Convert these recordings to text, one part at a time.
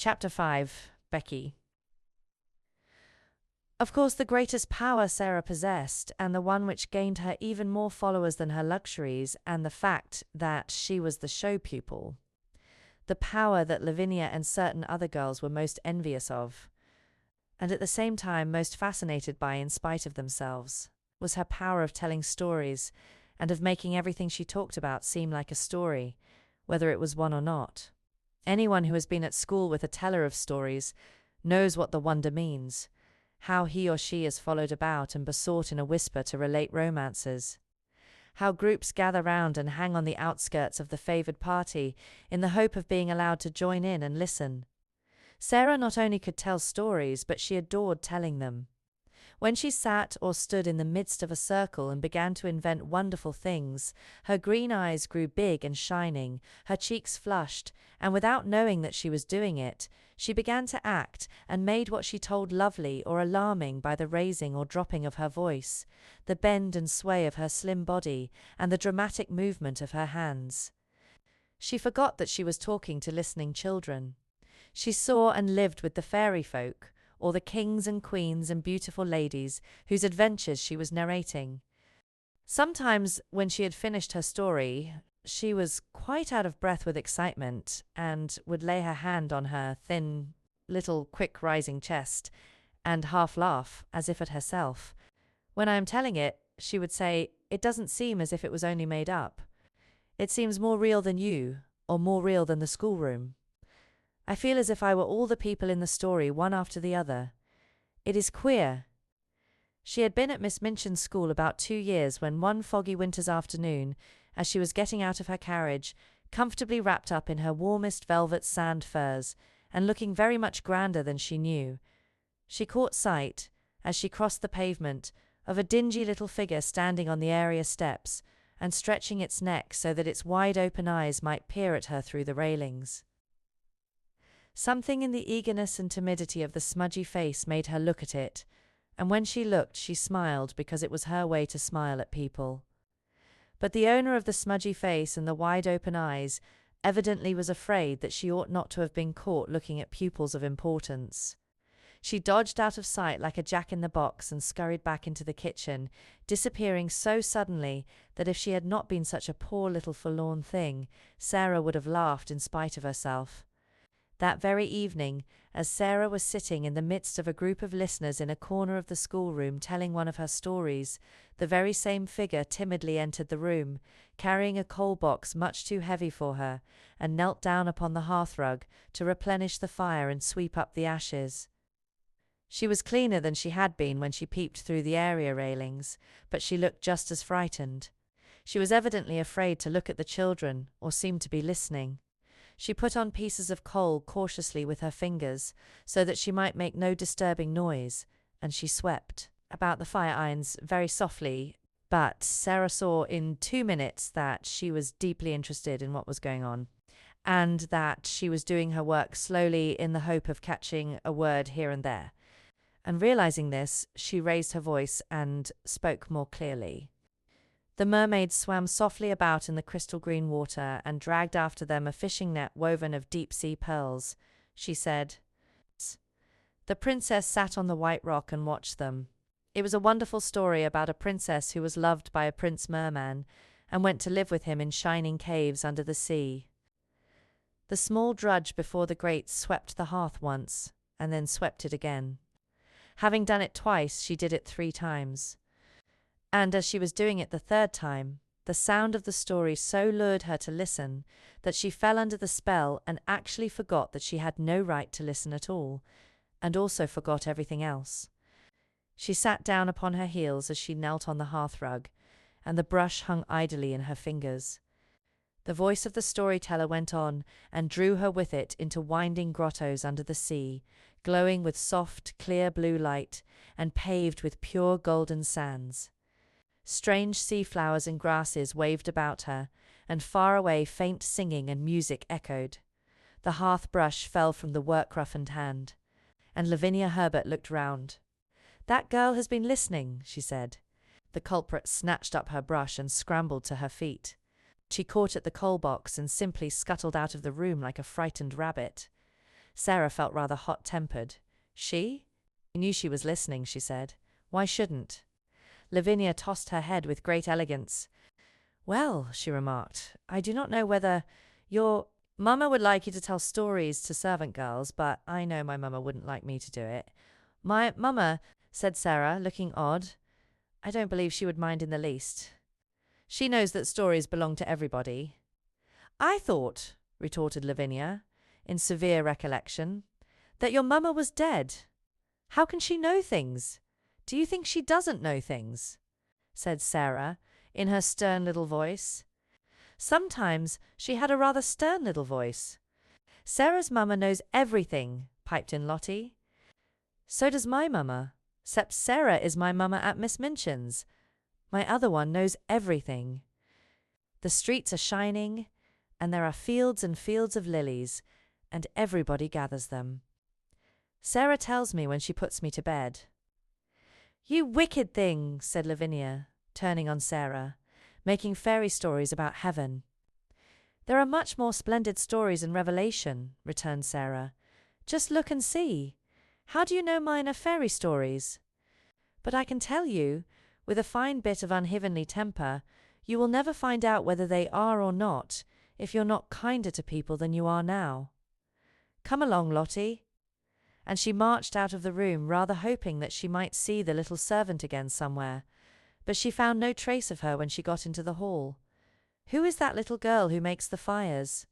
Chapter 5. Becky. Of course, the greatest power Sarah possessed, and the one which gained her even more followers than her luxuries, and the fact that she was the show pupil. The power that Lavinia and certain other girls were most envious of, and at the same time most fascinated by in spite of themselves, was her power of telling stories, and of making everything she talked about seem like a story, whether it was one or not. Anyone who has been at school with a teller of stories knows what the wonder means, how he or she is followed about and besought in a whisper to relate romances, how groups gather round and hang on the outskirts of the favoured party in the hope of being allowed to join in and listen. Sarah not only could tell stories, but she adored telling them. When she sat or stood in the midst of a circle and began to invent wonderful things, her green eyes grew big and shining, her cheeks flushed, and without knowing that she was doing it, she began to act and made what she told lovely or alarming by the raising or dropping of her voice, the bend and sway of her slim body, and the dramatic movement of her hands. She forgot that she was talking to listening children. She saw and lived with the fairy folk, or the kings and queens and beautiful ladies whose adventures she was narrating. Sometimes, when she had finished her story, she was quite out of breath with excitement, and would lay her hand on her thin, little, quick-rising chest, and half laugh, as if at herself. When I am telling it, she would say, "It doesn't seem as if it was only made up. It seems more real than you, or more real than the schoolroom. I feel as if I were all the people in the story, one after the other. It is queer." She had been at Miss Minchin's school about 2 years when one foggy winter's afternoon, as she was getting out of her carriage, comfortably wrapped up in her warmest velvet sand furs, and looking very much grander than she knew, she caught sight, as she crossed the pavement, of a dingy little figure standing on the area steps, and stretching its neck so that its wide open eyes might peer at her through the railings. Something in the eagerness and timidity of the smudgy face made her look at it, and when she looked she smiled because it was her way to smile at people. But the owner of the smudgy face and the wide open eyes evidently was afraid that she ought not to have been caught looking at pupils of importance. She dodged out of sight like a jack-in-the-box and scurried back into the kitchen, disappearing so suddenly that if she had not been such a poor little forlorn thing, Sarah would have laughed in spite of herself. That very evening, as Sarah was sitting in the midst of a group of listeners in a corner of the schoolroom telling one of her stories, the very same figure timidly entered the room, carrying a coal box much too heavy for her, and knelt down upon the hearthrug to replenish the fire and sweep up the ashes. She was cleaner than she had been when she peeped through the area railings, but she looked just as frightened. She was evidently afraid to look at the children, or seemed to be listening. She put on pieces of coal cautiously with her fingers, so that she might make no disturbing noise, and she swept about the fire irons very softly, but Sarah saw in 2 minutes that she was deeply interested in what was going on, and that she was doing her work slowly in the hope of catching a word here and there. And realizing this, she raised her voice and spoke more clearly. The mermaids swam softly about in the crystal green water and dragged after them a fishing net woven of deep-sea pearls. She said. The princess sat on the white rock and watched them. It was a wonderful story about a princess who was loved by a prince merman and went to live with him in shining caves under the sea. The small drudge before the grate swept the hearth once, and then swept it again. Having done it twice, she did it 3 times. And as she was doing it the 3rd time, the sound of the story so lured her to listen that she fell under the spell and actually forgot that she had no right to listen at all, and also forgot everything else. She sat down upon her heels as she knelt on the hearthrug, and the brush hung idly in her fingers. The voice of the storyteller went on and drew her with it into winding grottos under the sea, glowing with soft, clear blue light and paved with pure golden sands. Strange sea flowers and grasses waved about her, and far away faint singing and music echoed. The hearth brush fell from the work-roughened hand, and Lavinia Herbert looked round. "That girl has been listening," she said. The culprit snatched up her brush and scrambled to her feet. She caught at the coal box and simply scuttled out of the room like a frightened rabbit. Sarah felt rather hot-tempered. She? I knew she was listening, she said. Why shouldn't? Lavinia tossed her head with great elegance. Well, she remarked, I do not know whether your Mama would like you to tell stories to servant girls, but I know my Mama wouldn't like me to do it. My Mama, said Sarah, looking odd. I don't believe she would mind in the least. She knows that stories belong to everybody. I thought, retorted Lavinia, in severe recollection, that your Mama was dead. How can she know things? Do you think she doesn't know things? Said Sarah, in her stern little voice. Sometimes she had a rather stern little voice. Sarah's Mama knows everything, piped in Lottie. So does my Mama, except Sarah is my Mama at Miss Minchin's. My other one knows everything. The streets are shining, and there are fields and fields of lilies, and everybody gathers them. Sarah tells me when she puts me to bed. You wicked thing, said Lavinia, turning on Sarah, making fairy stories about heaven. There are much more splendid stories in Revelation, returned Sarah. Just look and see. How do you know mine are fairy stories? But I can tell you, with a fine bit of unheavenly temper, you will never find out whether they are or not, if you're not kinder to people than you are now. Come along, Lottie. And she marched out of the room, rather hoping that she might see the little servant again somewhere, but she found no trace of her when she got into the hall. Who is that little girl who makes the fires?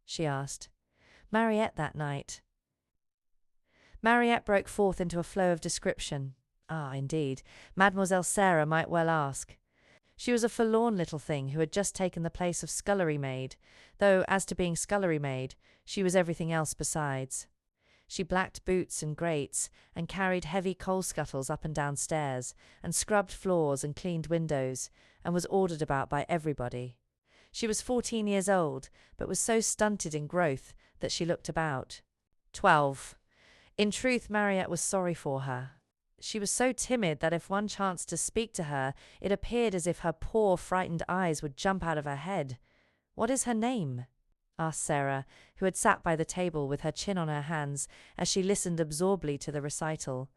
She asked. Mariette that night. Mariette broke forth into a flow of description. Ah, indeed, Mademoiselle Sarah might well ask. She was a forlorn little thing who had just taken the place of scullery maid, though as to being scullery maid, she was everything else besides. She blacked boots and grates, and carried heavy coal scuttles up and down stairs, and scrubbed floors and cleaned windows, and was ordered about by everybody. She was 14 years old, but was so stunted in growth that she looked about 12. In truth, Mariette was sorry for her. She was so timid that if one chanced to speak to her, it appeared as if her poor, frightened eyes would jump out of her head. What is her name? Asked Sarah, who had sat by the table with her chin on her hands as she listened absorbedly to the recital.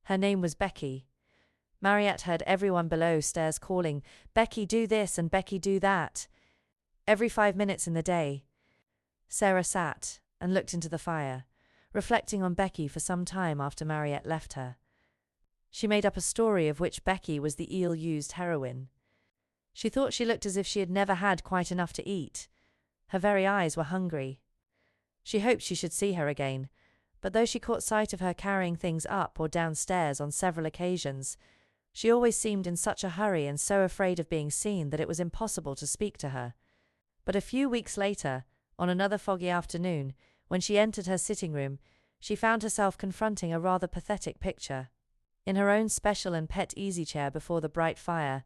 Her name was Becky. Mariette heard everyone below stairs calling, Becky, do this and Becky, do that, every 5 minutes in the day. Sarah sat and looked into the fire, reflecting on Becky for some time after Mariette left her. She made up a story of which Becky was the ill-used heroine. She thought she looked as if she had never had quite enough to eat. Her very eyes were hungry. She hoped she should see her again, but though she caught sight of her carrying things up or downstairs on several occasions, she always seemed in such a hurry and so afraid of being seen that it was impossible to speak to her. But a few weeks later, on another foggy afternoon, when she entered her sitting-room, she found herself confronting a rather pathetic picture. In her own special and pet easy-chair before the bright fire,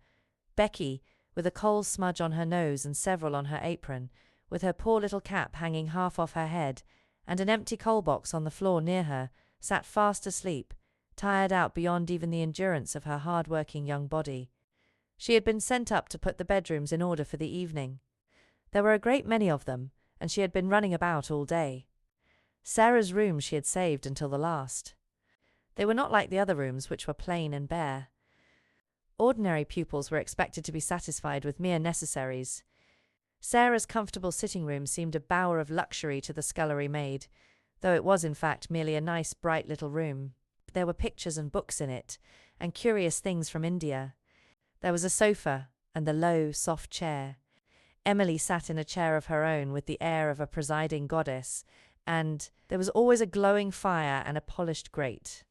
Becky, with a coal smudge on her nose and several on her apron, with her poor little cap hanging half off her head, and an empty coal-box on the floor near her, sat fast asleep, tired out beyond even the endurance of her hard-working young body. She had been sent up to put the bedrooms in order for the evening. There were a great many of them, and she had been running about all day. Sarah's room she had saved until the last. They were not like the other rooms, which were plain and bare. Ordinary pupils were expected to be satisfied with mere necessaries. Sarah's comfortable sitting-room seemed a bower of luxury to the scullery maid, though it was in fact merely a nice bright little room. There were pictures and books in it, and curious things from India. There was a sofa, and the low, soft chair. Emily sat in a chair of her own with the air of a presiding goddess, and there was always a glowing fire and a polished grate.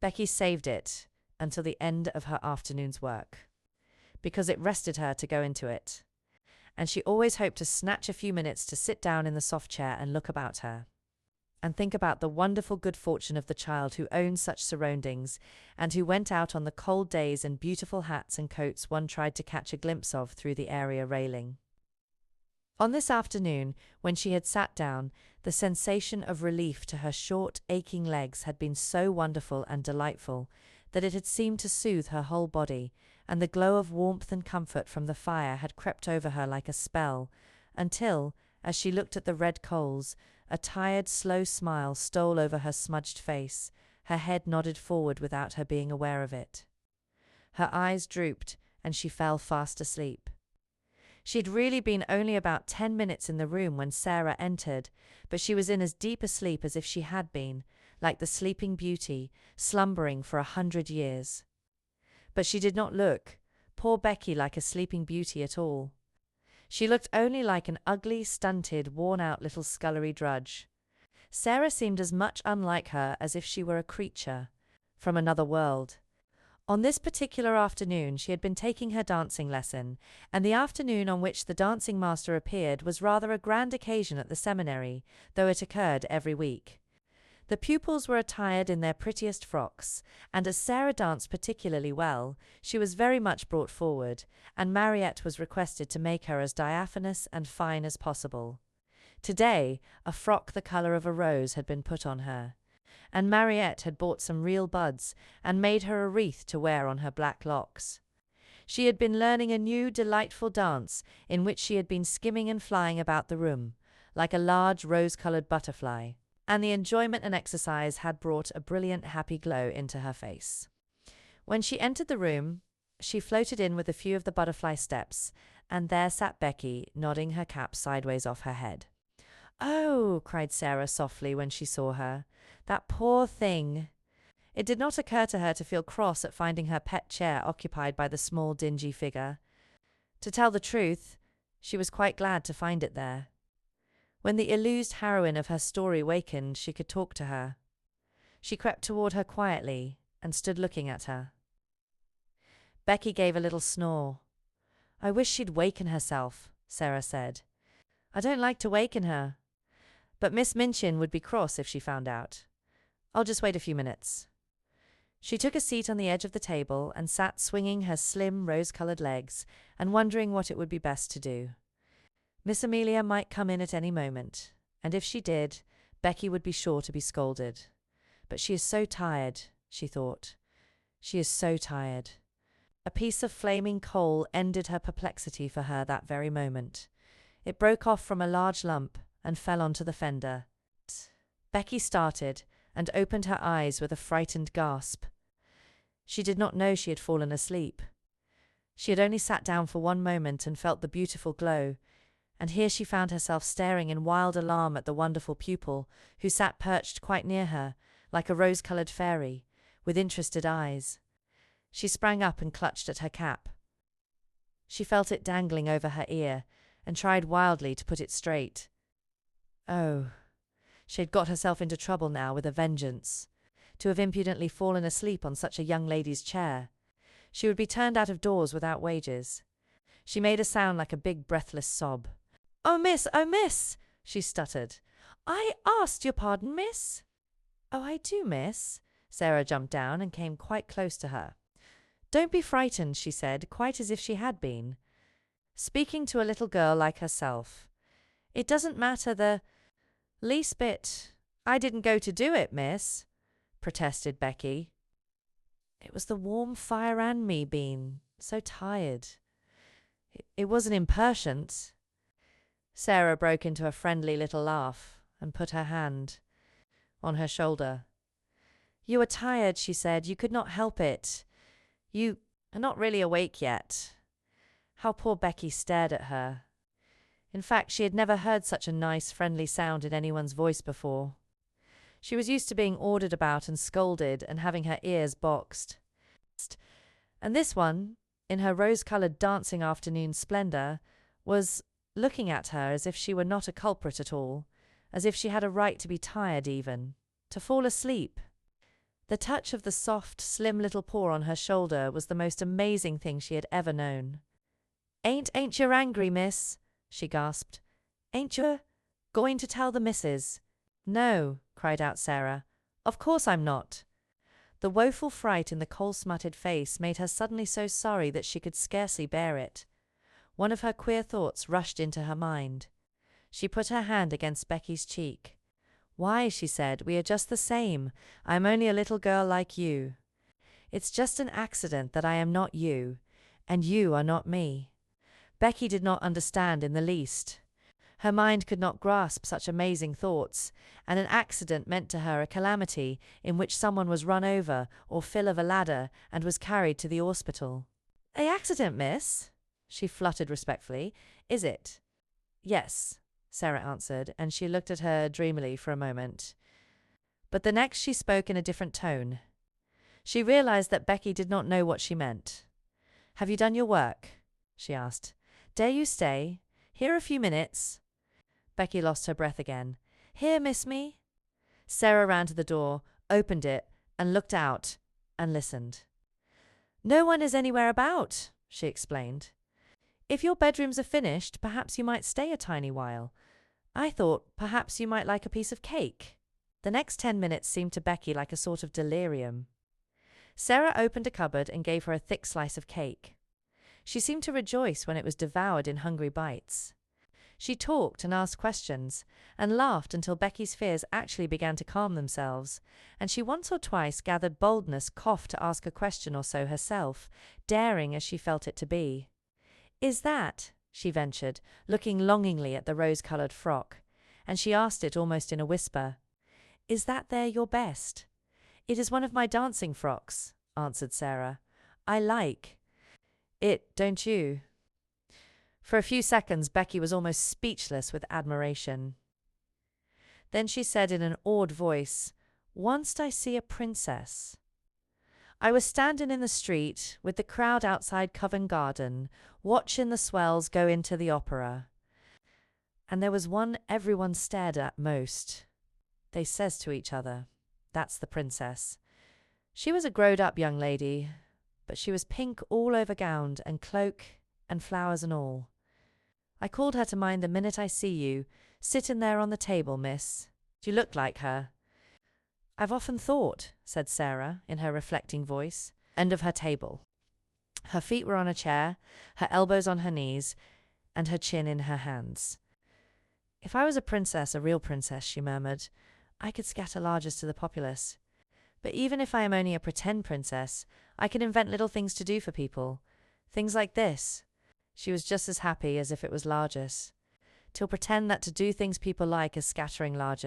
Becky saved it until the end of her afternoon's work, because it rested her to go into it, and she always hoped to snatch a few minutes to sit down in the soft chair and look about her, and think about the wonderful good fortune of the child who owned such surroundings, and who went out on the cold days in beautiful hats and coats one tried to catch a glimpse of through the area railing. On this afternoon, when she had sat down, the sensation of relief to her short, aching legs had been so wonderful and delightful that it had seemed to soothe her whole body, and the glow of warmth and comfort from the fire had crept over her like a spell, until, as she looked at the red coals, A tired, slow smile stole over her smudged face. Her head nodded forward without her being aware of it. Her eyes drooped, and she fell fast asleep. She had really been only about 10 minutes in the room when Sarah entered, but she was in as deep a sleep as if she had been, like the Sleeping Beauty, slumbering for 100 years. But she did not look, poor Becky, like a Sleeping Beauty at all. She looked only like an ugly, stunted, worn-out little scullery drudge. Sarah seemed as much unlike her as if she were a creature from another world. On this particular afternoon she had been taking her dancing lesson, and the afternoon on which the dancing master appeared was rather a grand occasion at the seminary, though it occurred every week. The pupils were attired in their prettiest frocks, and as Sarah danced particularly well, she was very much brought forward, and Mariette was requested to make her as diaphanous and fine as possible. Today, a frock the colour of a rose had been put on her, and Mariette had bought some real buds and made her a wreath to wear on her black locks. She had been learning a new, delightful dance in which she had been skimming and flying about the room, like a large rose-coloured butterfly, and the enjoyment and exercise had brought a brilliant, happy glow into her face. When she entered the room, she floated in with a few of the butterfly steps, and there sat Becky, nodding her cap sideways off her head. "Oh," cried Sarah softly when she saw her, "that poor thing." It did not occur to her to feel cross at finding her pet chair occupied by the small, dingy figure. To tell the truth, she was quite glad to find it there. When the illused heroine of her story wakened, she could talk to her. She crept toward her quietly and stood looking at her. Becky gave a little snore. "I wish she'd waken herself," Sarah said. "I don't like to waken her. But Miss Minchin would be cross if she found out. I'll just wait a few minutes." She took a seat on the edge of the table and sat swinging her slim, rose-coloured legs and wondering what it would be best to do. Miss Amelia might come in at any moment, and if she did, Becky would be sure to be scolded. But she is so tired, she thought. She is so tired. A piece of flaming coal ended her perplexity for her that very moment. It broke off from a large lump and fell onto the fender. Becky started and opened her eyes with a frightened gasp. She did not know she had fallen asleep. She had only sat down for one moment and felt the beautiful glow, and here she found herself staring in wild alarm at the wonderful pupil, who sat perched quite near her, like a rose-coloured fairy, with interested eyes. She sprang up and clutched at her cap. She felt it dangling over her ear, and tried wildly to put it straight. Oh, she had got herself into trouble now with a vengeance. To have impudently fallen asleep on such a young lady's chair. She would be turned out of doors without wages. She made a sound like a big breathless sob. Oh, miss, she stuttered. "I asked your pardon, miss." "Oh, I do, miss." Sarah jumped down and came quite close to her. "Don't be frightened," she said, quite as if she had been, speaking to a little girl like herself. "It doesn't matter the least bit. I didn't go to do it, miss," protested Becky. "It was the warm fire and me being so tired. It wasn't impertinent." Sarah broke into a friendly little laugh and put her hand on her shoulder. "You were tired," she said. "You could not help it. You are not really awake yet." How poor Becky stared at her. In fact, she had never heard such a nice, friendly sound in anyone's voice before. She was used to being ordered about and scolded and having her ears boxed. And this one, in her rose-coloured dancing afternoon splendour, was looking at her as if she were not a culprit at all, as if she had a right to be tired even, to fall asleep. The touch of the soft, slim little paw on her shoulder was the most amazing thing she had ever known. Ain't you angry, miss?" she gasped. "Ain't you going to tell the missus?" "No," cried out Sarah. "Of course I'm not." The woeful fright in the coal-smutted face made her suddenly so sorry that she could scarcely bear it. One of her queer thoughts rushed into her mind. She put her hand against Becky's cheek. "Why," she said, "we are just the same. I am only a little girl like you. It's just an accident that I am not you, and you are not me." Becky did not understand in the least. Her mind could not grasp such amazing thoughts, and an accident meant to her a calamity in which someone was run over or fell of a ladder and was carried to the hospital. "A accident, miss?" she fluttered respectfully. "Is it?" "Yes," Sarah answered, and she looked at her dreamily for a moment. But the next she spoke in a different tone. She realized that Becky did not know what she meant. "Have you done your work?" she asked. "Dare you stay? Here a few minutes?" Becky lost her breath again. "Here, miss me?" Sarah ran to the door, opened it, and looked out, and listened. "No one is anywhere about," she explained. "If your bedrooms are finished, perhaps you might stay a tiny while. I thought perhaps you might like a piece of cake." The next 10 minutes seemed to Becky like a sort of delirium. Sarah opened a cupboard and gave her a thick slice of cake. She seemed to rejoice when it was devoured in hungry bites. She talked and asked questions, and laughed until Becky's fears actually began to calm themselves, and she once or twice gathered boldness cough to ask a question or so herself, daring as she felt it to be. "Is that," she ventured, looking longingly at the rose-coloured frock, and she asked it almost in a whisper, "Is that there your best?" "It is one of my dancing frocks," answered Sarah. "I like it, don't you?" For a few seconds Becky was almost speechless with admiration. Then she said in an awed voice, "Once I see a princess. I was standing in the street with the crowd outside Covent Garden, watching the swells go into the opera. And there was one everyone stared at most. They says to each other, 'That's the princess.' She was a growed-up young lady, but she was pink all over gowned and cloak and flowers and all. I called her to mind the minute I see you, sitting there on the table, miss. You look like her." "I've often thought," said Sarah, in her reflecting voice, "and of her table." Her feet were on a chair, her elbows on her knees, and her chin in her hands. "If I was a princess, a real princess," she murmured, "I could scatter largesse to the populace. But even if I am only a pretend princess, I can invent little things to do for people. Things like this." She was just as happy as if it was largesse. "Till pretend that to do things people like is scattering largesse.